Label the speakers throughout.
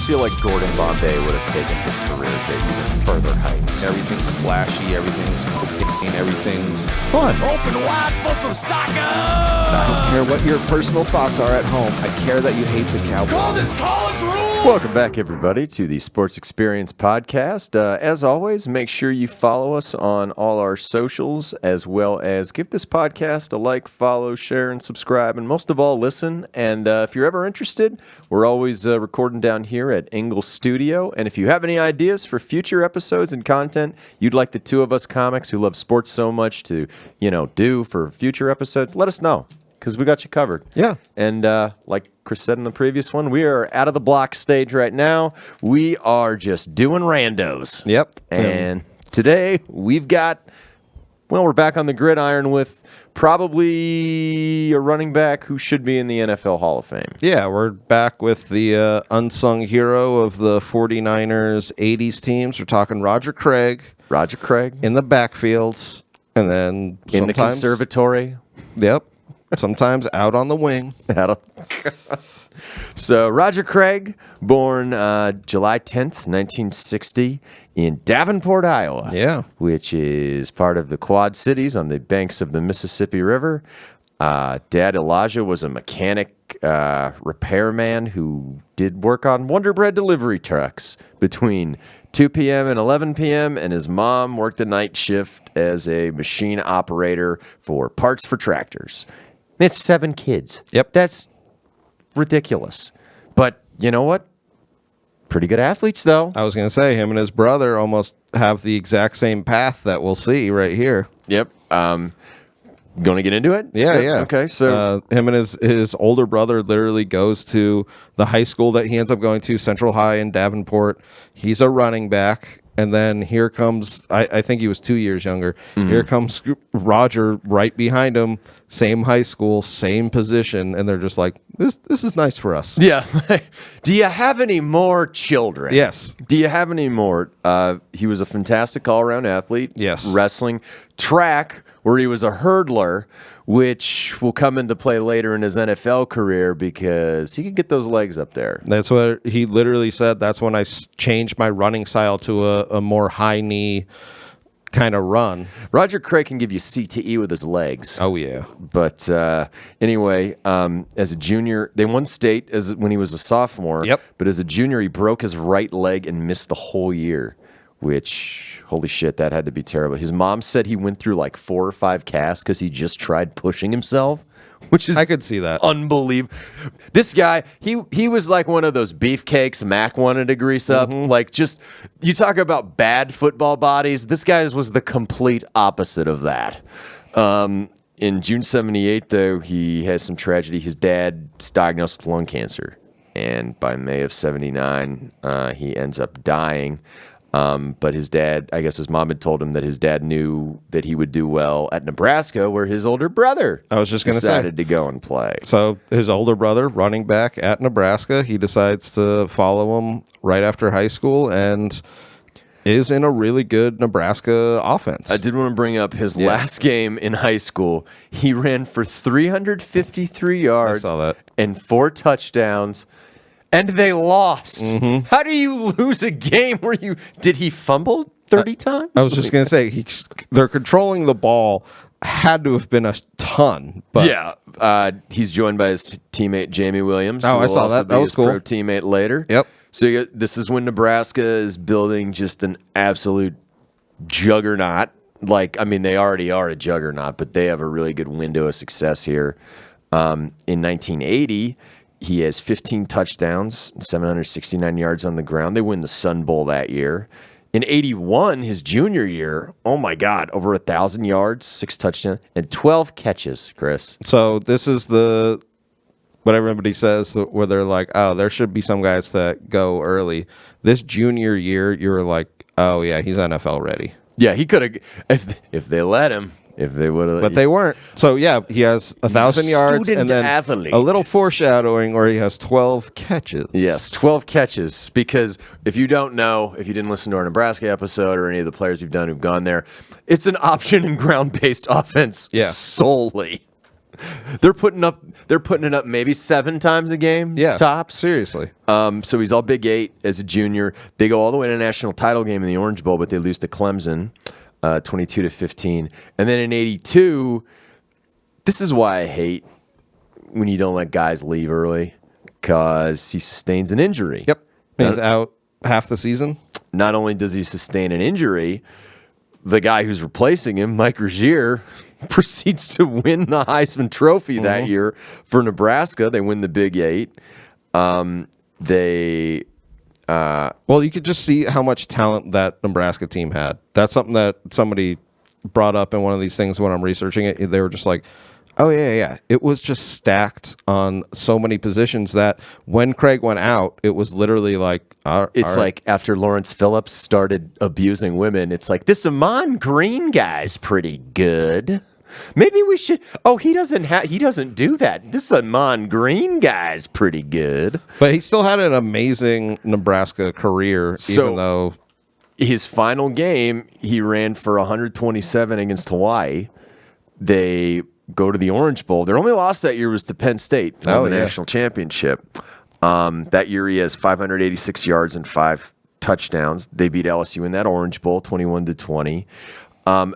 Speaker 1: almost feel like Gordon Bombay would have taken his career to even further heights.
Speaker 2: Everything's flashy, everything's cocaine, everything's
Speaker 1: Fun.
Speaker 3: Open wide for some soccer!
Speaker 2: I don't care what your personal thoughts are at home. I care that you hate the
Speaker 3: Call
Speaker 2: Cowboys.
Speaker 3: this college rule!
Speaker 1: Welcome back, everybody, to the Sports Experience Podcast. As always, make sure you follow us on all our socials, as well as give this podcast a like, follow, share, and subscribe, and most of all, listen. And if you're ever interested, we're always recording down here at Engel Studio. And if you have any ideas for future episodes and content you'd like the two of us comics who love sports so much to, do for future episodes, let us know, because we got you covered.
Speaker 2: Yeah.
Speaker 1: And like Chris said in the previous one, we are out of the block stage right now. We are just doing randos.
Speaker 2: Yep.
Speaker 1: And today we've got, we're back on the gridiron with probably a running back who should be in the NFL Hall of Fame.
Speaker 2: Yeah, we're back with the unsung hero of the 49ers 80s teams. We're talking Roger Craig.
Speaker 1: Roger Craig.
Speaker 2: In the backfields. And then
Speaker 1: In the conservatory.
Speaker 2: Yep. Sometimes out on the wing.
Speaker 1: So Roger Craig, born July 10th, 1960 in Davenport, Iowa.
Speaker 2: Yeah.
Speaker 1: Which is part of the Quad Cities on the banks of the Mississippi River. Dad Elijah was a mechanic repairman who did work on Wonder Bread delivery trucks between 2 p.m. and 11 p.m., and his mom worked the night shift as a machine operator for parts for tractors. It's 7 kids.
Speaker 2: Yep.
Speaker 1: That's ridiculous. But you know what? Pretty good athletes, though.
Speaker 2: I was going to say, him and his brother almost have the exact same path that we'll see right here.
Speaker 1: Yep. Going to get into it?
Speaker 2: Yeah,
Speaker 1: Yep.
Speaker 2: yeah.
Speaker 1: Okay, so
Speaker 2: him and his older brother literally goes to the high school that he ends up going to, Central High in Davenport. He's a running back. And then here comes, I think he was 2 years younger. Mm-hmm. Here comes Roger right behind him, same high school, same position. And they're just like, this is nice for us.
Speaker 1: Yeah. Do you have any more children?
Speaker 2: Yes.
Speaker 1: Do you have any more? He was a fantastic all-around athlete.
Speaker 2: Yes.
Speaker 1: Wrestling. Track, where he was a hurdler, which will come into play later in his NFL career because he could get those legs up there.
Speaker 2: That's what he literally said. That's when I changed my running style to a more high knee kind of run.
Speaker 1: Roger Craig can give you CTE with his legs.
Speaker 2: Oh, yeah.
Speaker 1: But anyway, as a junior, they won state when he was a sophomore.
Speaker 2: Yep.
Speaker 1: But as a junior, he broke his right leg and missed the whole year, which, holy shit, that had to be terrible. His mom said he went through like 4 or 5 casts because he just tried pushing himself, which is
Speaker 2: I could see that.
Speaker 1: unbelievable. This guy, he was like one of those beefcakes Mac wanted to grease up.
Speaker 2: Mm-hmm.
Speaker 1: Like, just, you talk about bad football bodies. This guy was the complete opposite of that. In June 78, though, he has some tragedy. His dad's diagnosed with lung cancer. And by May of 79, he ends up dying. But his dad, I guess his mom had told him that his dad knew that he would do well at Nebraska, where his older brother
Speaker 2: I was just going to say.
Speaker 1: decided to go and play.
Speaker 2: So his older brother, running back at Nebraska, he decides to follow him right after high school and is in a really good Nebraska offense.
Speaker 1: I did want to bring up his last game in high school. He ran for 353 yards
Speaker 2: I saw that.
Speaker 1: and 4 touchdowns. And they lost.
Speaker 2: Mm-hmm.
Speaker 1: How do you lose a game where did he fumble 30 times?
Speaker 2: I was just going to say, they're controlling the ball. Had to have been a ton. But
Speaker 1: yeah. He's joined by his teammate, Jamie Williams.
Speaker 2: Oh,
Speaker 1: who
Speaker 2: I
Speaker 1: will
Speaker 2: saw
Speaker 1: also
Speaker 2: that.
Speaker 1: be
Speaker 2: That was
Speaker 1: his
Speaker 2: cool.
Speaker 1: pro teammate later.
Speaker 2: Yep.
Speaker 1: So this is when Nebraska is building just an absolute juggernaut. Like, I mean, they already are a juggernaut, but they have a really good window of success here. In 1980, he has 15 touchdowns, 769 yards on the ground. They win the Sun Bowl that year. In 81, his junior year, oh my God, over 1,000 yards, 6 touchdowns, and 12 catches, Chris.
Speaker 2: So this is what everybody says where they're like, oh, there should be some guys that go early. This junior year, you're like, oh, yeah, he's NFL ready.
Speaker 1: Yeah, he could have, if they let him. If they would have,
Speaker 2: But they weren't. So, yeah, he has 1,000 yards and then
Speaker 1: athlete.
Speaker 2: a little foreshadowing where he has 12 catches.
Speaker 1: Yes, 12 catches. Because if you don't know, if you didn't listen to our Nebraska episode or any of the players you've done who've gone there, it's an option and ground-based offense solely. They're putting it up maybe 7 times a game.
Speaker 2: Yeah,
Speaker 1: tops.
Speaker 2: seriously.
Speaker 1: So he's all Big 8 as a junior. They go all the way to the national title game in the Orange Bowl, but they lose to Clemson, 22-15. And then in '82, this is why I hate when you don't let guys leave early, because he sustains an injury.
Speaker 2: Yep, he's out half the season.
Speaker 1: Not only does he sustain an injury, the guy who's replacing him, Mike Rozier, proceeds to win the Heisman Trophy that year for Nebraska. They win the Big 8. Well,
Speaker 2: you could just see how much talent that Nebraska team had. That's something that somebody brought up in one of these things when I'm researching it. They were just like, oh, yeah. It was just stacked on so many positions that when Craig went out, it was literally like...
Speaker 1: It's like after Lawrence Phillips started abusing women, it's like, this Amon Green guy's pretty good. Maybe we should... Oh, he doesn't do that. This Amon Green guy's pretty good.
Speaker 2: But he still had an amazing Nebraska career, even though...
Speaker 1: His final game, he ran for 127 against Hawaii. They go to the Orange Bowl. Their only loss that year was to Penn State in the national championship. That year he has 586 yards and 5 touchdowns. They beat LSU in that Orange Bowl, 21-20.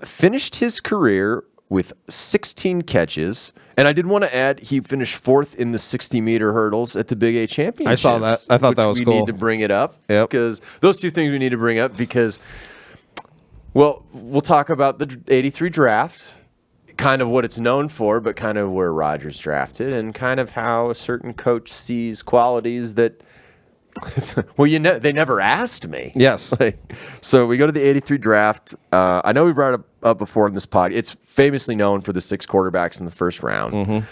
Speaker 1: Finished his career with 16 catches. And I did want to add, he finished 4th in the 60-meter hurdles at the Big 8 Championship.
Speaker 2: I saw that. I thought that was cool.
Speaker 1: We need to bring it up. Because those two things we need to bring up because, well, we'll talk about the 83 draft, kind of what it's known for, but kind of where Rodgers drafted and kind of how a certain coach sees qualities that, well, they never asked me.
Speaker 2: Yes.
Speaker 1: So we go to the 83 draft. I know we brought it up before in this pod. It's famously known for the 6 quarterbacks in the first round.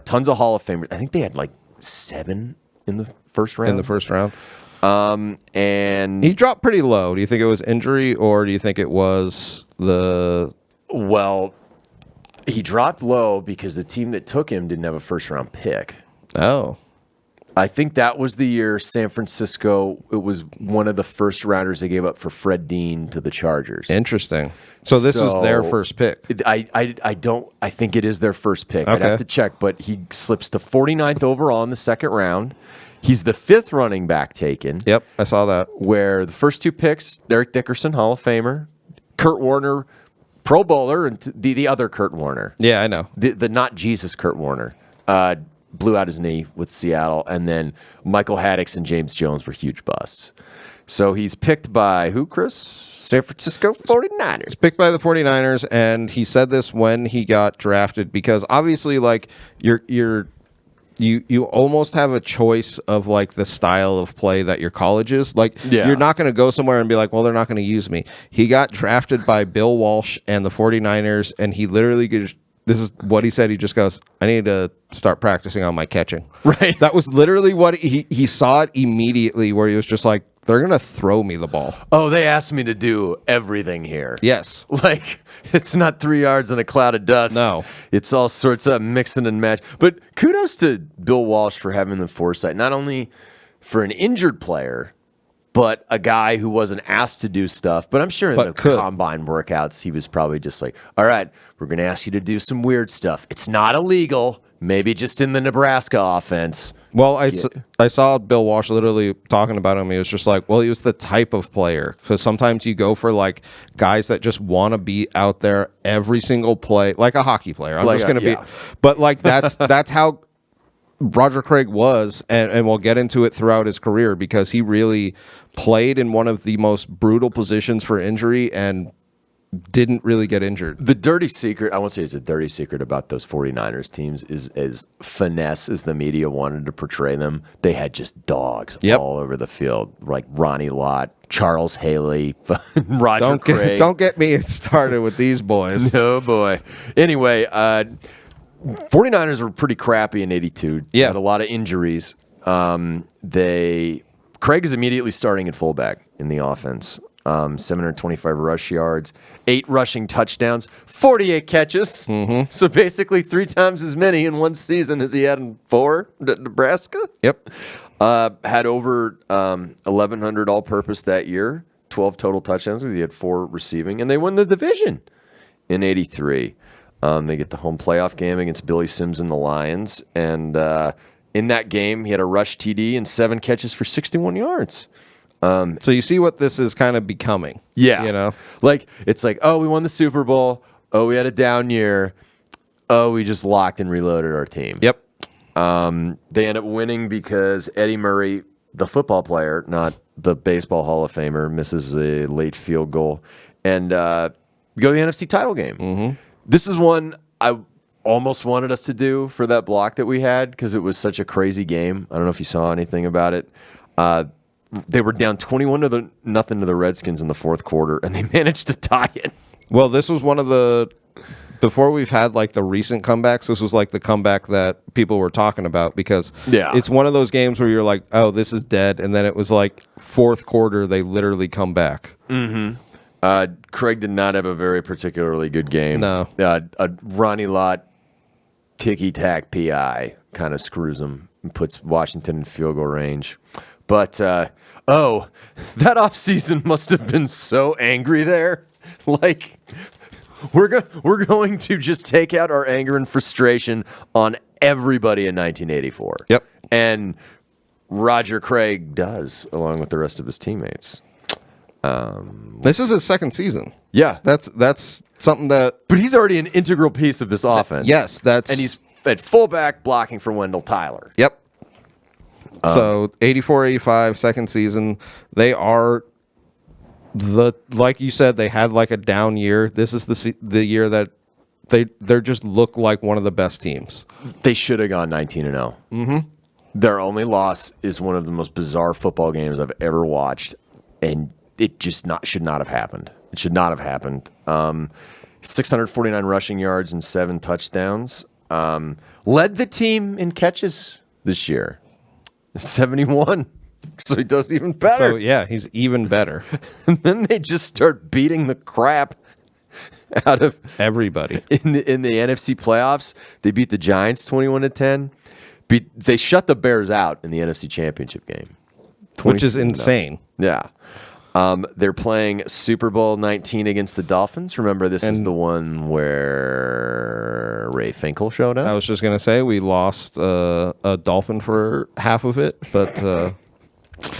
Speaker 1: Tons of Hall of Famers. I think they had like 7 in the first round. And
Speaker 2: he dropped pretty low. Do you think it was injury or do you think it was the...
Speaker 1: Well, he dropped low because the team that took him didn't have a first-round pick.
Speaker 2: Oh.
Speaker 1: I think that was the year San Francisco, it was one of the first rounders they gave up for Fred Dean to the Chargers.
Speaker 2: Interesting. So this was their first pick.
Speaker 1: I think it is their first pick. Okay. I'd have to check, but he slips to 49th overall in the second round. He's the 5th running back taken.
Speaker 2: Yep, I saw that.
Speaker 1: Where the first 2 picks, Derek Dickerson, Hall of Famer, Kurt Warner, Pro Bowler, and the other Kurt Warner.
Speaker 2: Yeah, I know.
Speaker 1: The not Jesus Kurt Warner. Blew out his knee with Seattle, and then Michael Haddix and James Jones were huge busts. So he's picked by who, Chris? San Francisco 49ers.
Speaker 2: He's picked by the 49ers, and he said this when he got drafted because obviously, like, you almost have a choice of like the style of play that your college is. Like, you're not going to go somewhere and be like, well, they're not going to use me. He got drafted by Bill Walsh and the 49ers, and he literally this is what he said. He just goes, I need to start practicing on my catching.
Speaker 1: Right.
Speaker 2: That was literally what he saw it immediately where he was just like, they're going to throw me the ball.
Speaker 1: Oh, they asked me to do everything here.
Speaker 2: Yes.
Speaker 1: Like, it's not 3 yards in a cloud of dust.
Speaker 2: No.
Speaker 1: It's all sorts of mixing and match. But kudos to Bill Walsh for having the foresight, not only for an injured player, but a guy who wasn't asked to do stuff. But I'm sure in the combine workouts, he was probably just like, all right, we're going to ask you to do some weird stuff. It's not illegal. Maybe just in the Nebraska offense.
Speaker 2: Well, I saw Bill Walsh literally talking about him. He was just like, well, he was the type of player. Because sometimes you go for like guys that just want to be out there every single play, like a hockey player. I'm just going to be. But like that's how Roger Craig was, and we'll get into it throughout his career because he really played in one of the most brutal positions for injury and didn't really get injured.
Speaker 1: The dirty secret, I won't say it's a dirty secret about those 49ers teams, is as finesse as the media wanted to portray them. They had just dogs all over the field, like Ronnie Lott, Charles Haley, Roger Craig.
Speaker 2: Don't get me started with these boys.
Speaker 1: No, boy. Anyway, 49ers were pretty crappy in 82.
Speaker 2: Yeah.
Speaker 1: Had a lot of injuries. Craig is immediately starting at fullback in the offense. 725 rush yards, 8 rushing touchdowns, 48 catches. So basically 3 times as many in one season as he had in 4 at Nebraska.
Speaker 2: Yep.
Speaker 1: Had over 1,100 all-purpose that year, 12 total touchdowns because he had 4 receiving, and they won the division in 83. They get the home playoff game against Billy Sims and the Lions. And in that game, he had a rush TD and 7 catches for 61 yards.
Speaker 2: So you see what this is kind of becoming.
Speaker 1: Yeah.
Speaker 2: You know?
Speaker 1: Like, it's like, oh, we won the Super Bowl. Oh, we had a down year. Oh, we just locked and reloaded our team.
Speaker 2: Yep.
Speaker 1: They end up winning because Eddie Murray, the football player, not the baseball Hall of Famer, misses a late field goal. And we go to the NFC title game. Mm-hmm. This is one I almost wanted us to do for that block that we had because it was such a crazy game. I don't know if you saw anything about it. They were down 21-0 to the Redskins in the fourth quarter, and they managed to tie it.
Speaker 2: Well, this was one of the before we've had like the recent comebacks. This was like the comeback that people were talking about because it's one of those games where you're like, oh, this is dead, and then it was like fourth quarter they literally come back.
Speaker 1: Mm-hmm. Craig did not have a very particularly good game.
Speaker 2: No,
Speaker 1: a Ronnie Lott ticky-tack PI kind of screws him and puts Washington in field goal range. But, that offseason must have been so angry there. Like, we're going to just take out our anger and frustration on everybody in 1984.
Speaker 2: Yep.
Speaker 1: And Roger Craig does, along with the rest of his teammates.
Speaker 2: This is his second season.
Speaker 1: Yeah.
Speaker 2: That's something that...
Speaker 1: But he's already an integral piece of this offense.
Speaker 2: Yes, that's...
Speaker 1: And he's at fullback blocking for Wendell Tyler.
Speaker 2: Yep. So 84-85, second season. They are like you said, they had like a down year. This is the year that they just look like one of the best teams.
Speaker 1: They should have gone 19-0. Mm-hmm. Their only loss is one of the most bizarre football games I've ever watched, and it just should not have happened. It should not have happened. 649 rushing yards and 7 touchdowns. Led the team in catches this year. 71. So he does even better.
Speaker 2: So, yeah, he's even better.
Speaker 1: And then they just start beating the crap out of
Speaker 2: everybody.
Speaker 1: In the NFC playoffs, they beat the Giants 21-10. They shut the Bears out in the NFC Championship game.
Speaker 2: Which is insane.
Speaker 1: Yeah. They're playing Super Bowl 19 against the Dolphins. Remember, this is the one where Ray Finkel showed up.
Speaker 2: I was just going to say we lost a Dolphin for half of it, but...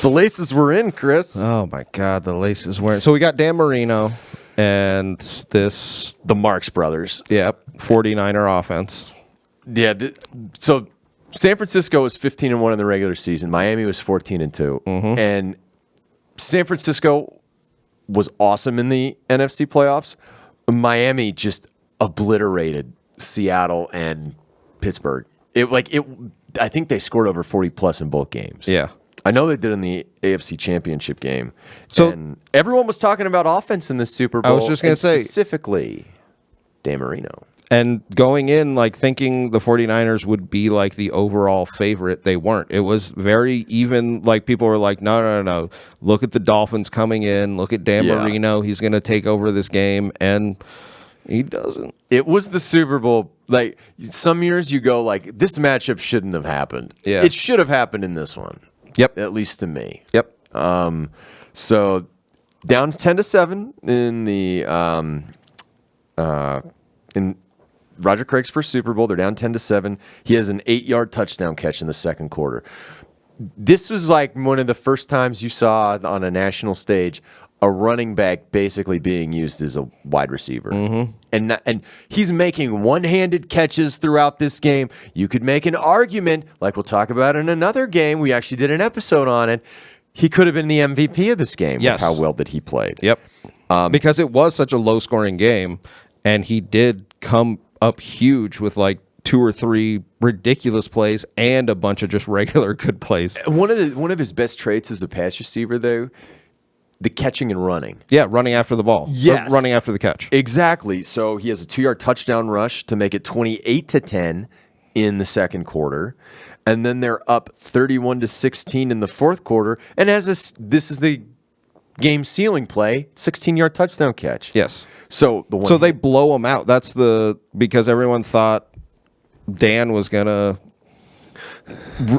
Speaker 1: the laces were in, Chris.
Speaker 2: Oh, my God, the laces were in. So we got Dan Marino and
Speaker 1: the Marx brothers.
Speaker 2: Yeah, 49er offense.
Speaker 1: Yeah, so San Francisco was 15-1 in the regular season. Miami was 14-2. Mm-hmm. And San Francisco was awesome in the NFC playoffs. Miami just obliterated Seattle and Pittsburgh. I think they scored over 40+ in both games.
Speaker 2: Yeah.
Speaker 1: I know they did in the AFC Championship game.
Speaker 2: So
Speaker 1: and everyone was talking about offense in the Super Bowl.
Speaker 2: I was just going to say.
Speaker 1: Specifically, Dan Marino.
Speaker 2: And going in, like, thinking the 49ers would be, like, the overall favorite, they weren't. It was very even. Like, people were like, no. Look at the Dolphins coming in. Look at Dan Marino. He's going to take over this game. And he doesn't.
Speaker 1: It was the Super Bowl. Like, some years you go, like, this matchup shouldn't have happened.
Speaker 2: Yeah.
Speaker 1: It should have happened in this one.
Speaker 2: Yep.
Speaker 1: At least to me.
Speaker 2: Yep.
Speaker 1: So, down 10-7 in the in Roger Craig's first Super Bowl. They're down 10-7. He has an 8-yard touchdown catch in the second quarter. This was like one of the first times you saw on a national stage a running back basically being used as a wide receiver. Mm-hmm. And he's making one-handed catches throughout this game. You could make an argument, like we'll talk about in another game. We actually did an episode on it. He could have been the MVP of this game with how well that he played.
Speaker 2: Yep. Because it was such a low-scoring game, and he did come up huge with like 2 or 3 ridiculous plays and a bunch of just regular good plays.
Speaker 1: One of his best traits as a pass receiver, though, the catching and running.
Speaker 2: Yeah, running after the ball.
Speaker 1: Yes.
Speaker 2: Running after the catch.
Speaker 1: Exactly. So he has a 2-yard touchdown rush to make it 28-10 in the second quarter. And then they're up 31-16 in the fourth quarter. And this is the game sealing play, 16-yard touchdown catch.
Speaker 2: Yes.
Speaker 1: So
Speaker 2: they blow him out. That's because everyone thought Dan was gonna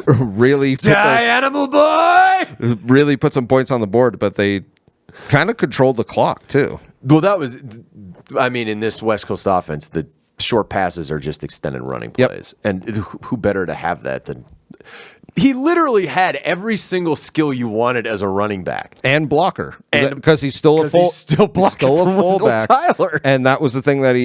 Speaker 2: really
Speaker 1: animal boy
Speaker 2: really put some points on the board, but they kind of controlled the clock too.
Speaker 1: Well, that was, in this West Coast offense, the short passes are just extended running
Speaker 2: Yep.
Speaker 1: plays. And who better to have that than he literally had every single skill you wanted as a running back.
Speaker 2: And blocker,
Speaker 1: And-
Speaker 2: because he's still a
Speaker 1: he's still blocking
Speaker 2: still
Speaker 1: for
Speaker 2: a
Speaker 1: Wendell
Speaker 2: fullback.
Speaker 1: Tyler.
Speaker 2: And that was the thing that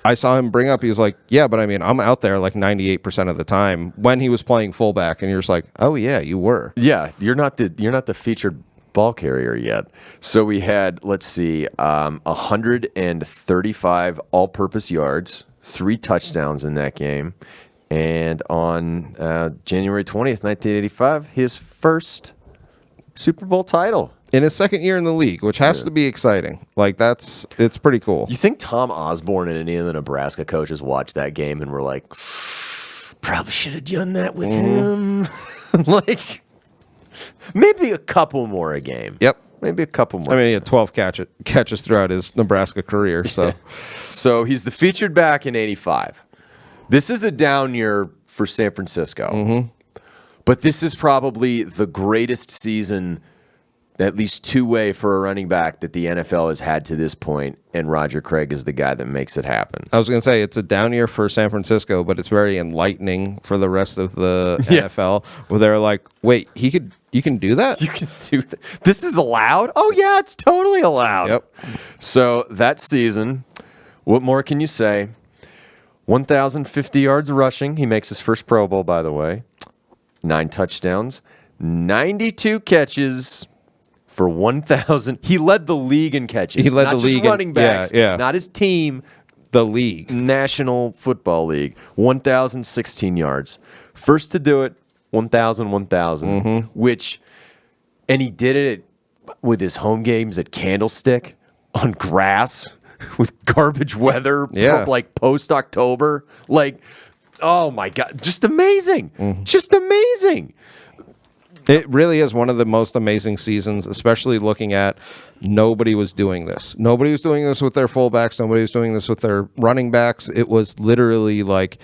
Speaker 2: I saw him bring up. He was like, "Yeah, but I mean, I'm out there like 98% of the time when he was playing fullback." And you're just like, "Oh yeah, you were."
Speaker 1: Yeah, you're not the featured ball carrier yet. So we had, let's see, 135 all-purpose yards, 3 touchdowns in that game. And on January 20th, 1985, his first Super Bowl title.
Speaker 2: In his second year in the league, which has to be exciting. Like it's pretty cool.
Speaker 1: You think Tom Osborne and any of the Nebraska coaches watched that game and were like, probably should have done that with him? Like, maybe a couple more a game.
Speaker 2: Yep.
Speaker 1: Maybe a couple more.
Speaker 2: I mean, he had 12 catches throughout his Nebraska career. So
Speaker 1: So he's the featured back in 85. This is a down year for San Francisco. But this is probably the greatest season, at least two-way for a running back that the NFL has had to this point, and Roger Craig is the guy that makes it happen.
Speaker 2: I was going to say it's a down year for San Francisco, but it's very enlightening for the rest of the
Speaker 1: Yeah.
Speaker 2: NFL, where they're like, "Wait, you can do that?"
Speaker 1: You can do that. This is allowed? Oh, yeah, it's totally allowed.
Speaker 2: Yep.
Speaker 1: So that season, what more can you say? 1,050 yards rushing. He makes his first Pro Bowl, by the way. 9 touchdowns, 92 catches for 1,000. He led the league in catches.
Speaker 2: He led
Speaker 1: not
Speaker 2: the
Speaker 1: just
Speaker 2: league in-
Speaker 1: running backs,
Speaker 2: yeah.
Speaker 1: not his team,
Speaker 2: The league.
Speaker 1: National Football League. 1,016 yards. First to do it, 1,000, which, and he did it with his home games at Candlestick on grass with garbage weather,
Speaker 2: Yeah.
Speaker 1: like post-October. Like, oh my God, just amazing. Just amazing.
Speaker 2: It really is one of the most amazing seasons, especially looking at nobody was doing this. Nobody was doing this with their fullbacks. Nobody was doing this with their running backs. It was literally like,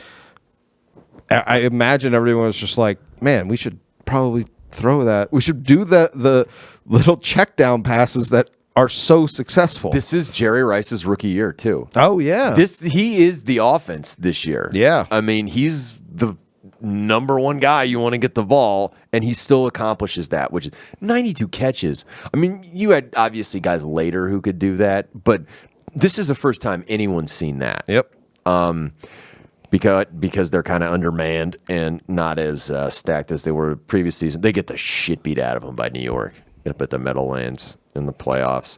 Speaker 2: I imagine everyone was just like, man, we should probably throw that. We should do the little check down passes that are so successful.
Speaker 1: This is Jerry Rice's rookie year, too.
Speaker 2: Oh, yeah.
Speaker 1: He is the offense this year.
Speaker 2: Yeah.
Speaker 1: I mean, he's the number one guy you want to get the ball, and he still accomplishes that, which is 92 catches. I mean, you had obviously guys later who could do that, but this is the first time anyone's seen that.
Speaker 2: Yep.
Speaker 1: Because they're kind of undermanned and not as stacked as they were previous season. They get the shit beat out of them by New York up at the Meadowlands in the playoffs.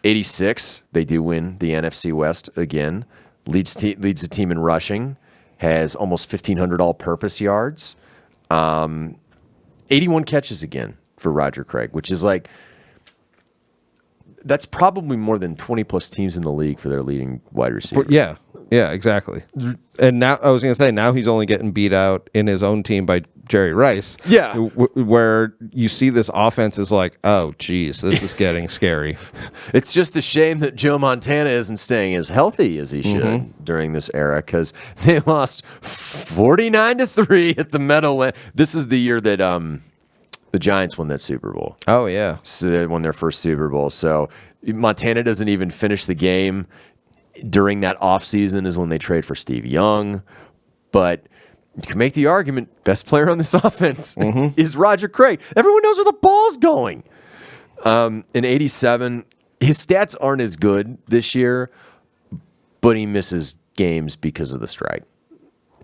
Speaker 1: 86, they do win the NFC West again. Leads the team in rushing. Has almost 1,500 all-purpose yards. 81 catches again for Roger Craig, which is like, that's probably more than 20-plus teams in the league for their leading wide receiver.
Speaker 2: Yeah. Yeah, exactly. And now I was going to say, now he's only getting beat out in his own team by Jerry Rice.
Speaker 1: Yeah.
Speaker 2: Where you see this offense is like, oh, geez, this is getting scary.
Speaker 1: It's just a shame that Joe Montana isn't staying as healthy as he should during this era, because they lost 49-3 at the Meadowlands. This is the year that the Giants won that Super Bowl.
Speaker 2: Oh, yeah.
Speaker 1: So they won their first Super Bowl. So Montana doesn't even finish the game. During that offseason is when they trade for Steve Young. But you can make the argument, best player on this offense is Roger Craig. Everyone knows where the ball's going. In 87, his stats aren't as good this year, but he misses games because of the strike,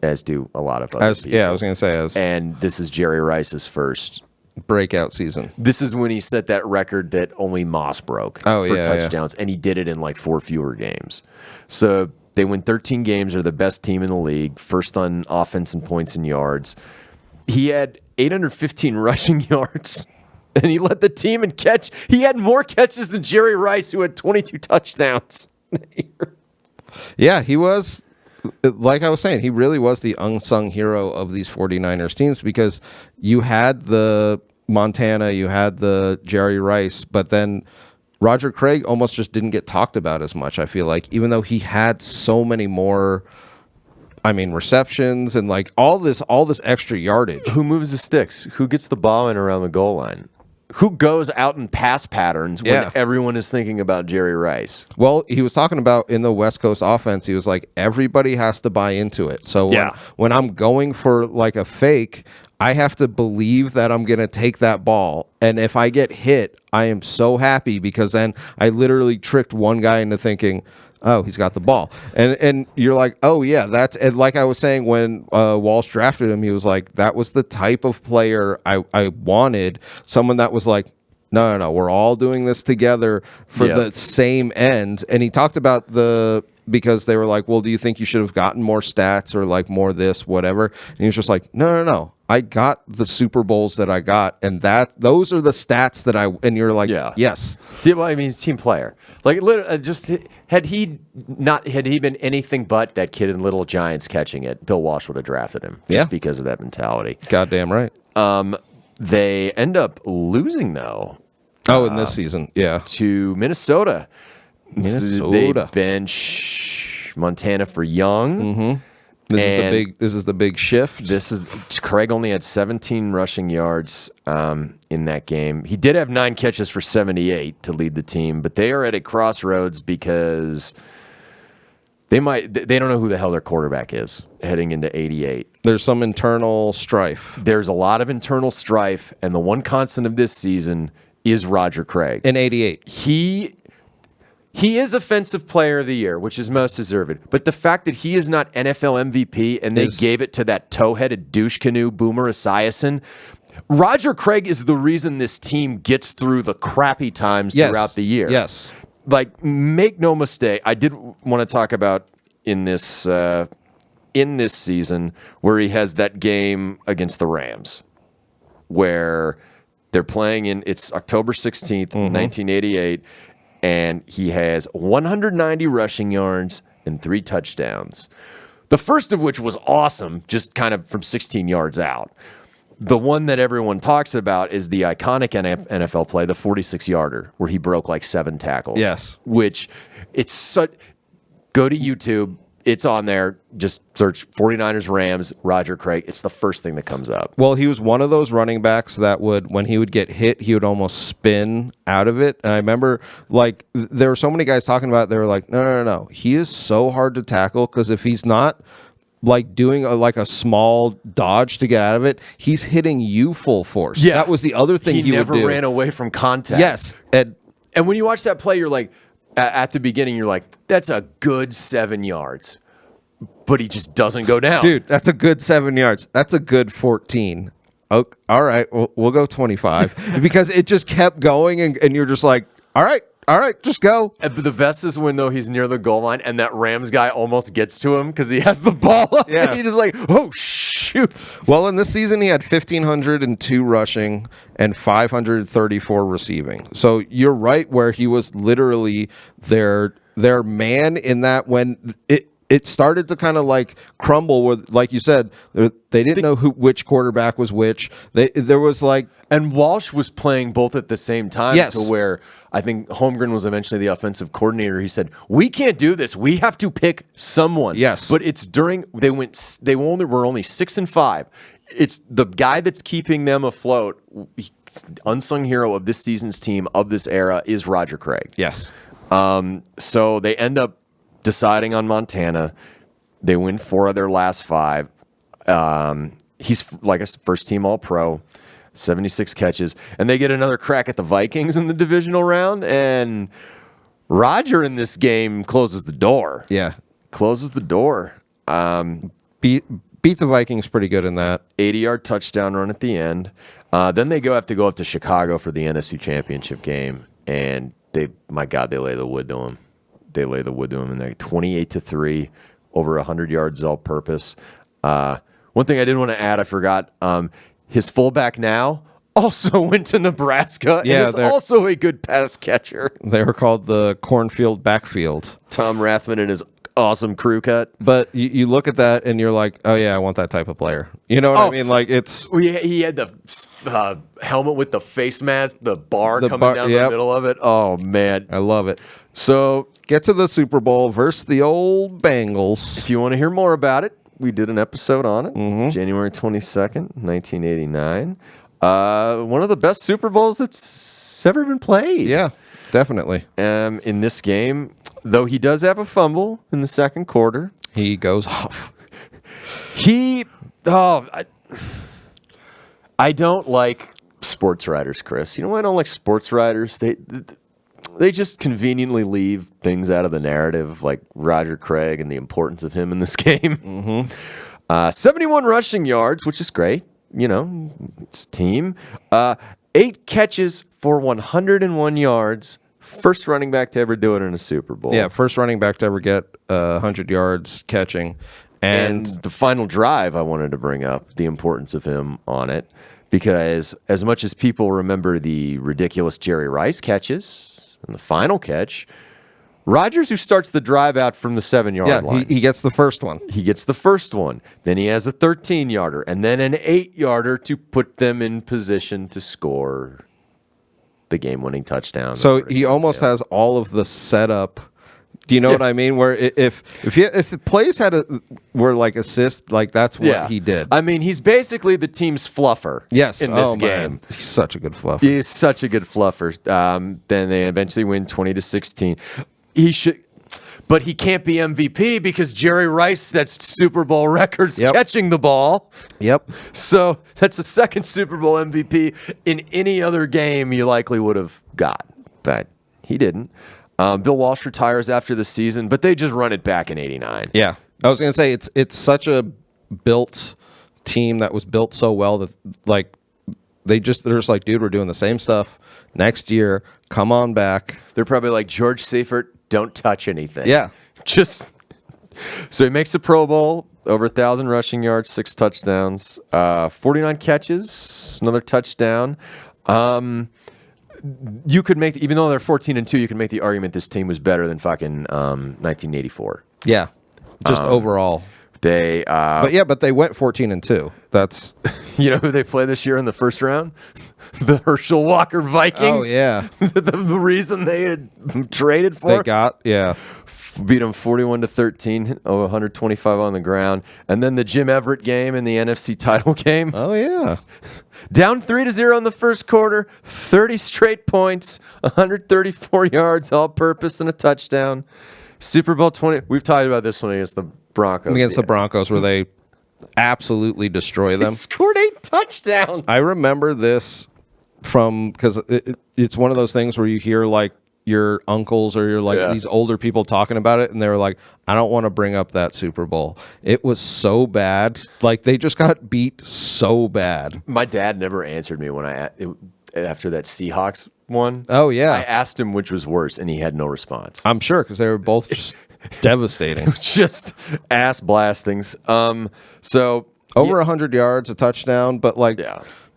Speaker 1: as do a lot of other people.
Speaker 2: Yeah, I was going to say, as
Speaker 1: And this is Jerry Rice's first.
Speaker 2: breakout season.
Speaker 1: This is when he set that record that only Moss broke for touchdowns, and he did it in like 4 fewer games. So they win 13 games, are the best team in the league, first on offense and points and yards. He had 815 rushing yards, and he led the team in catch. He had more catches than Jerry Rice, who had 22 touchdowns.
Speaker 2: Yeah, he was, like I was saying, he really was the unsung hero of these 49ers teams, because you had the Montana, you had the Jerry Rice, but then Roger Craig almost just didn't get talked about as much, I feel like, even though he had so many more, receptions and like all this extra yardage.
Speaker 1: Who moves the sticks? Who gets the ball in around the goal line? who goes out in pass patterns when
Speaker 2: Yeah.
Speaker 1: everyone is thinking about Jerry Rice?
Speaker 2: Well, he was talking about in the West Coast offense, he was like, everybody has to buy into it. So when I'm going for like a fake, I have to believe that I'm going to take that ball. And if I get hit, I am so happy because then I literally tricked one guy into thinking, oh, he's got the ball. And you're like, oh, yeah, that's and like I was saying when Walsh drafted him, he was like, that was the type of player I wanted, someone that was like, no, we're all doing this together for the same end. And he talked about because they were like, well, do you think you should have gotten more stats or like more this, whatever? And he was just like, no. I got the Super Bowls that I got, and those are the stats that and you're like, yes.
Speaker 1: Yeah, well, I mean, team player. Like, literally, just had he been anything but that kid in Little Giants catching it, Bill Walsh would have drafted him just because of that mentality.
Speaker 2: Goddamn right.
Speaker 1: They end up losing, though.
Speaker 2: In this season,
Speaker 1: to Minnesota. They bench Montana for Young.
Speaker 2: Mm-hmm. This is the big shift.
Speaker 1: Craig only had 17 rushing yards in that game. He did have 9 catches for 78 to lead the team, but they are at a crossroads because they don't know who the hell their quarterback is heading into 88.
Speaker 2: There's some internal strife.
Speaker 1: There's a lot of internal strife, and the one constant of this season is Roger Craig.
Speaker 2: In 88.
Speaker 1: He is Offensive Player of the Year, which is most deserved. But the fact that he is not NFL MVP and they gave it to that toe-headed douche canoe Boomer Esiason, Roger Craig is the reason this team gets through the crappy times throughout the year.
Speaker 2: Yes.
Speaker 1: Like, make no mistake, I did want to talk about in this season where he has that game against the Rams where they're playing it's October 16th, 1988, and he has 190 rushing yards and 3 touchdowns. The first of which was awesome, just kind of from 16 yards out. The one that everyone talks about is the iconic NFL play, the 46-yarder, where he broke like 7 tackles.
Speaker 2: Yes.
Speaker 1: Which, it's such... Go to YouTube. It's on there. Just search 49ers Rams, Roger Craig. It's the first thing that comes up.
Speaker 2: Well, he was one of those running backs that when he would get hit, he would almost spin out of it. And I remember, like, there were so many guys talking about it. They were like, no. He is so hard to tackle because if he's not like doing a small dodge to get out of it, he's hitting you full force. Yeah. That was the other thing he would do. He never
Speaker 1: ran away from contact.
Speaker 2: Yes.
Speaker 1: And when you watch that play, you're like, at the beginning, you're like, that's a good 7 yards. But he just doesn't go down.
Speaker 2: Dude, that's a good 7 yards. That's a good 14. Oh, all right, we'll go 25. Because it just kept going, and you're just like, all right, just go.
Speaker 1: But the best is when, though, he's near the goal line, and that Rams guy almost gets to him because he has the ball up. Yeah. And he's just like, oh, shoot.
Speaker 2: Well, in this season, he had 1,502 rushing and 534 receiving. So you're right where he was literally their man in that when it started to kind of like crumble with, like you said, they didn't know which quarterback was which. There was like...
Speaker 1: And Walsh was playing both at the same time.
Speaker 2: Yes.
Speaker 1: To where I think Holmgren was eventually the offensive coordinator. He said, we can't do this. We have to pick someone.
Speaker 2: Yes.
Speaker 1: But it's during... They were only 6-5. It's the guy that's keeping them afloat. Unsung hero of this season's team, of this era, is Roger Craig.
Speaker 2: Yes.
Speaker 1: So they end up deciding on Montana. They win 4 of their last 5. He's like a first-team All-Pro, 76 catches, and they get another crack at the Vikings in the divisional round, and Roger in this game closes the door.
Speaker 2: Yeah.
Speaker 1: Closes the door.
Speaker 2: Beat the Vikings pretty good in that.
Speaker 1: 80-yard touchdown run at the end. Then they have to go up to Chicago for the NFC Championship game, and they lay the wood to him. They lay the wood to him, and they're 28-3, over 100 yards all-purpose. One thing I did want to add, I forgot, his fullback now also went to Nebraska, and is also a good pass catcher.
Speaker 2: They were called the Cornfield Backfield.
Speaker 1: Tom Rathman and his awesome crew cut.
Speaker 2: But you look at that, and you're like, oh, yeah, I want that type of player. You know what I mean? Like, it's...
Speaker 1: He had the helmet with the face mask, the bar coming down the middle of it. Oh, man.
Speaker 2: I love it.
Speaker 1: So...
Speaker 2: Get to the Super Bowl versus the old Bengals.
Speaker 1: If you want to hear more about it, we did an episode on it, January 22nd, 1989. One of the best Super Bowls that's ever been played.
Speaker 2: Yeah, definitely.
Speaker 1: In this game, though he does have a fumble in the second quarter.
Speaker 2: He goes off.
Speaker 1: I don't like sports writers, Chris. You know why I don't like sports writers? They just conveniently leave things out of the narrative, like Roger Craig and the importance of him in this game. 71 rushing yards, which is great. You know, it's a team. 8 catches for 101 yards. First running back to ever do it in a Super Bowl.
Speaker 2: Yeah, first running back to ever get 100 yards catching.
Speaker 1: And the final drive, I wanted to bring up the importance of him on it, because as much as people remember the ridiculous Jerry Rice catches and the final catch, Rodgers, who starts the drive out from the 7-yard line.
Speaker 2: He gets the first one.
Speaker 1: He gets the first one. Then he has a 13-yarder and then an 8-yarder to put them in position to score the game-winning touchdown.
Speaker 2: So he almost has all of the setup. Do you know what I mean? Where if the plays were like assists, like that's what he did.
Speaker 1: I mean, he's basically the team's fluffer.
Speaker 2: Yes,
Speaker 1: in this game.
Speaker 2: Man. He's such a good fluffer.
Speaker 1: He's such a good fluffer. Then they eventually win 20-16. He should, but he can't be MVP because Jerry Rice sets Super Bowl records catching the ball.
Speaker 2: Yep.
Speaker 1: So that's a second Super Bowl MVP in any other game you likely would have got, but he didn't. Bill Walsh retires after the season, but they just run it back in '89.
Speaker 2: Yeah, I was gonna say it's such a built team that was built so well that like they're just like, dude, we're doing the same stuff next year. Come on back.
Speaker 1: They're probably like, George Seifert, don't touch anything.
Speaker 2: Yeah,
Speaker 1: just so he makes the Pro Bowl, over 1,000 rushing yards, 6 touchdowns, 49 catches, another touchdown. You could make, even though they're 14-2, you could make the argument this team was better than fucking 1984.
Speaker 2: Yeah, just overall.
Speaker 1: They,
Speaker 2: but they went 14-2. That's
Speaker 1: you know who they play this year in the first round? The Herschel Walker Vikings.
Speaker 2: Oh yeah,
Speaker 1: the reason they had traded for.
Speaker 2: They got
Speaker 1: beat them 41-13, 125 on the ground, and then the Jim Everett game in the NFC title game.
Speaker 2: Oh yeah.
Speaker 1: Down 3-0 in the first quarter, 30 straight points, 134 yards, all-purpose, and a touchdown. Super Bowl 20. We've talked about this one against the Broncos.
Speaker 2: Against the Broncos, where they absolutely destroy them.
Speaker 1: They scored 8 touchdowns.
Speaker 2: I remember this because it's one of those things where you hear like your uncles or your these older people talking about it, and they were like, I don't want to bring up that Super Bowl. It was so bad. Like they just got beat so bad.
Speaker 1: My dad never answered me when after that Seahawks one.
Speaker 2: Oh yeah.
Speaker 1: I asked him which was worse, and he had no response.
Speaker 2: I'm sure, because they were both just devastating.
Speaker 1: Just ass blastings. So
Speaker 2: over 100 yards, a touchdown, but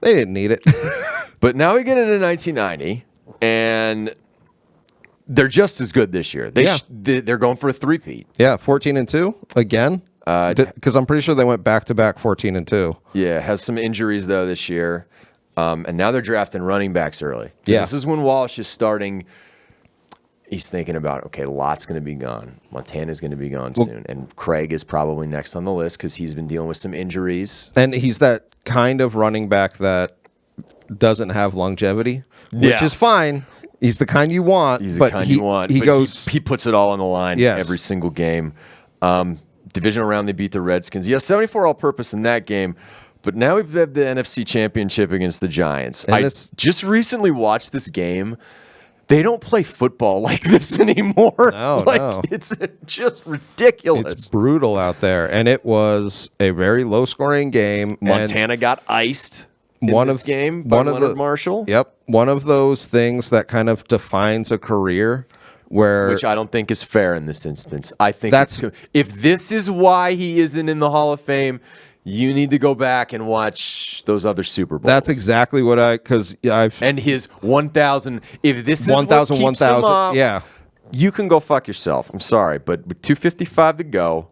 Speaker 2: they didn't need it.
Speaker 1: But now we get into 1990, and they're just as good this year. They're going for a three-peat.
Speaker 2: Yeah, 14-2 again. Because I'm pretty sure they went back-to-back 14-2.
Speaker 1: Yeah, has some injuries though this year, and now they're drafting running backs early.
Speaker 2: Yeah,
Speaker 1: this is when Walsh is starting. He's thinking about, okay, Lott's going to be gone, Montana's going to be gone soon, and Craig is probably next on the list because he's been dealing with some injuries.
Speaker 2: And he's that kind of running back that doesn't have longevity, which is fine. He's the kind you want.
Speaker 1: He's the kind you want. He puts it all on the line every single game. Divisional round, they beat the Redskins. He has 74 all-purpose in that game. But now we've had the NFC Championship against the Giants. I just recently watched this game. They don't play football like this anymore.
Speaker 2: No.
Speaker 1: It's just ridiculous.
Speaker 2: It's brutal out there. And it was a very low-scoring game.
Speaker 1: Montana got iced in this game by Leonard Marshall.
Speaker 2: Yep. One of those things that kind of defines a career. Which
Speaker 1: I don't think is fair in this instance. I think if this is why he isn't in the Hall of Fame, you need to go back and watch those other Super Bowls.
Speaker 2: That's exactly what
Speaker 1: and his 1,000. If this is
Speaker 2: 1,000, 1,000,
Speaker 1: yeah, you can go fuck yourself. I'm sorry, but with 2:55 to go,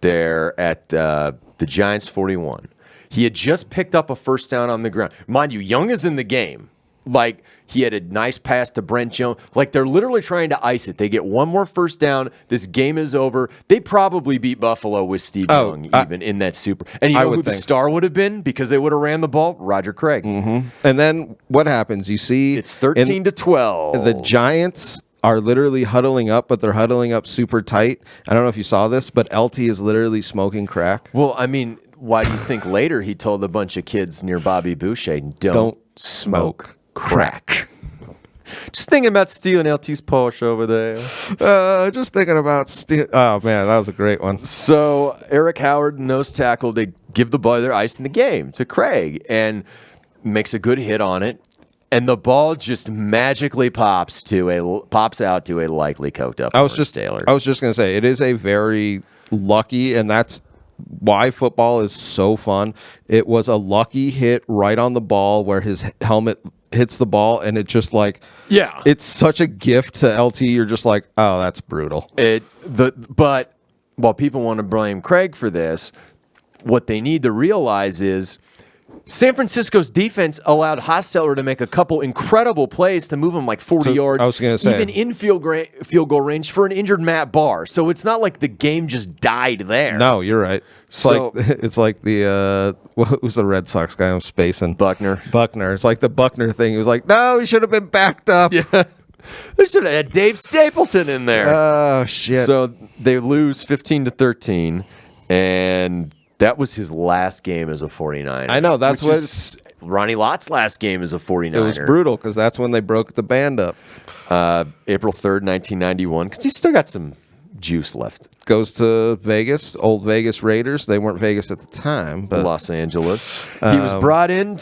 Speaker 1: they're at the Giants 41. He had just picked up a first down on the ground. Mind you, Young is in the game. Like, he had a nice pass to Brent Jones. Like, they're literally trying to ice it. They get one more first down. This game is over. They probably beat Buffalo with Steve Young even in that Super. And you know who the star would have been because they would have ran the ball? Roger Craig.
Speaker 2: Mm-hmm. And then what happens? You see
Speaker 1: it's 13-12.
Speaker 2: The Giants are literally huddling up, but they're huddling up super tight. I don't know if you saw this, but LT is literally smoking crack.
Speaker 1: Well, I mean, why do you think later he told a bunch of kids near Bobby Boucher, don't smoke crack? Just thinking about stealing LT's Porsche over there.
Speaker 2: Just thinking about oh, man, that was a great one.
Speaker 1: So Eric Howard, nose tackle, they give the ball, they're icing the game to Craig and makes a good hit on it. And the ball just magically pops out to a likely coked up Taylor.
Speaker 2: I was just going to say, it is a very lucky, and that's why football is so fun. It was a lucky hit right on the ball where his helmet hits the ball, and it just it's such a gift to LT. You're just like, oh, that's brutal.
Speaker 1: But while people want to blame Craig for this, what they need to realize is San Francisco's defense allowed Hostetler to make a couple incredible plays to move him like 40 yards.
Speaker 2: I was going to say,
Speaker 1: even in field goal range for an injured Matt Barr. So it's not like the game just died there.
Speaker 2: No, you're right. It's like the what was the Red Sox guy? I'm spacing.
Speaker 1: Buckner.
Speaker 2: It's like the Buckner thing. He was like, no, he should have been backed up.
Speaker 1: Yeah. They should have had Dave Stapleton in there.
Speaker 2: Oh shit.
Speaker 1: So they lose 15-13, and that was his last game as a 49er.
Speaker 2: I know. That's what
Speaker 1: Ronnie Lott's last game as a 49er.
Speaker 2: It was brutal because that's when they broke the band up.
Speaker 1: April 3rd, 1991, because he's still got some juice left.
Speaker 2: Goes to Vegas, old Vegas Raiders. They weren't Vegas at the time, but
Speaker 1: Los Angeles. He was brought in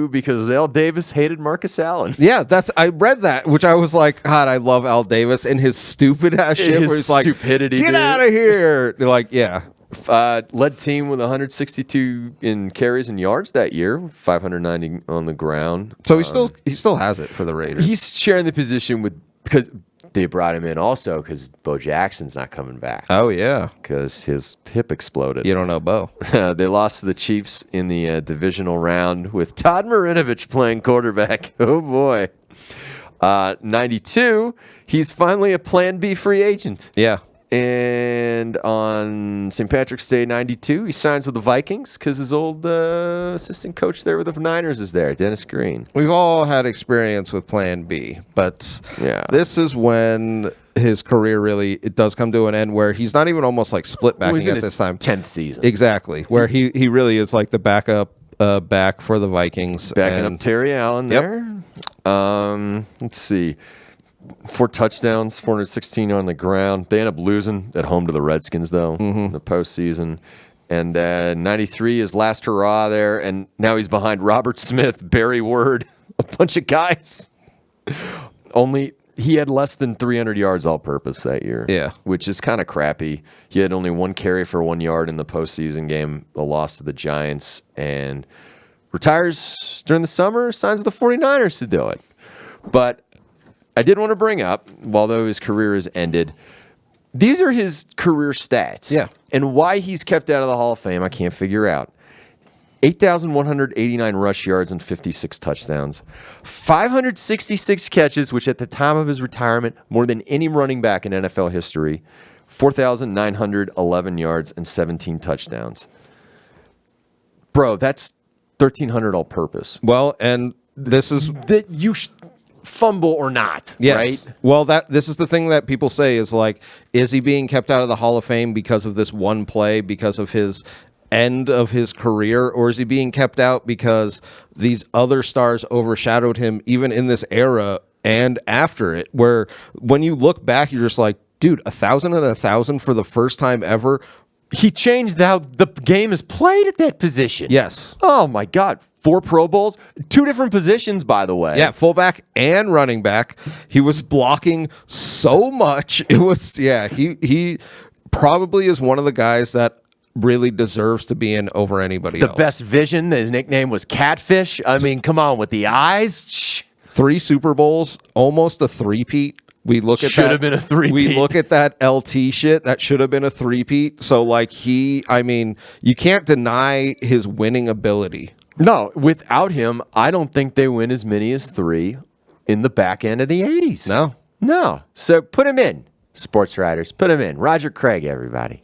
Speaker 1: because Al Davis hated Marcus Allen.
Speaker 2: Yeah, I read that, which I was like, God, I love Al Davis and his stupid ass shit where he's like,
Speaker 1: stupidity,
Speaker 2: get out of here. They're like, yeah.
Speaker 1: Led team with 162 in carries and yards that year, 590 on the ground.
Speaker 2: So he still has it for the Raiders.
Speaker 1: He's sharing the position because they brought him in also because Bo Jackson's not coming back.
Speaker 2: Oh yeah,
Speaker 1: because his hip exploded.
Speaker 2: You don't know Bo.
Speaker 1: They lost to the Chiefs in the divisional round with Todd Marinovich playing quarterback. Oh boy. 92, he's finally a Plan B free agent.
Speaker 2: Yeah.
Speaker 1: And on St. Patrick's Day 92, he signs with the Vikings because his old assistant coach there with the Niners is there, Dennis Green.
Speaker 2: We've all had experience with Plan B, but this is when his career it does come to an end where he's not even almost like split backing at this time.
Speaker 1: 10th season.
Speaker 2: Exactly, where he really is like the backup back for the Vikings.
Speaker 1: Backing up Terry Allen there. Let's see. 4 touchdowns, 416 on the ground. They end up losing at home to the Redskins, though, in the postseason. And 93, his last hurrah there. And now he's behind Robert Smith, Barry Word, a bunch of guys. He had less than 300 yards all-purpose that year.
Speaker 2: Yeah.
Speaker 1: Which is kind of crappy. He had only 1 carry for 1 yard in the postseason game, a loss to the Giants, and retires during the summer, signs with the 49ers to do it. But I did want to bring up, although his career has ended, these are his career stats.
Speaker 2: Yeah.
Speaker 1: And why he's kept out of the Hall of Fame, I can't figure out. 8,189 rush yards and 56 touchdowns. 566 catches, which at the time of his retirement, more than any running back in NFL history. 4,911 yards and 17 touchdowns. Bro, that's 1,300 all-purpose.
Speaker 2: Well, and this is...
Speaker 1: fumble or not,
Speaker 2: yes.
Speaker 1: Right?
Speaker 2: Well, this is the thing that people say is like, is he being kept out of the Hall of Fame because of this one play, because of his end of his career, or is he being kept out because these other stars overshadowed him even in this era and after it, where when you look back, you're just like, dude, 1,000 and 1,000 for the first time ever.
Speaker 1: He changed how the game is played at that position.
Speaker 2: Yes.
Speaker 1: Oh, my God. 4 Pro Bowls, 2 different positions, by the way.
Speaker 2: Yeah, fullback and running back. He was blocking so much. It was, he probably is one of the guys that really deserves to be in over anybody else.
Speaker 1: The best vision. His nickname was Catfish. I mean, come on, with the eyes.
Speaker 2: 3 Super Bowls, almost a three-peat. We look at
Speaker 1: should have been a three-peat.
Speaker 2: We look at that LT shit. That should have been a three-peat. So, like, you can't deny his winning ability.
Speaker 1: No, without him, I don't think they win as many as 3 in the back end of the 80s.
Speaker 2: No.
Speaker 1: No. So put him in, sports writers. Put him in. Roger Craig, everybody.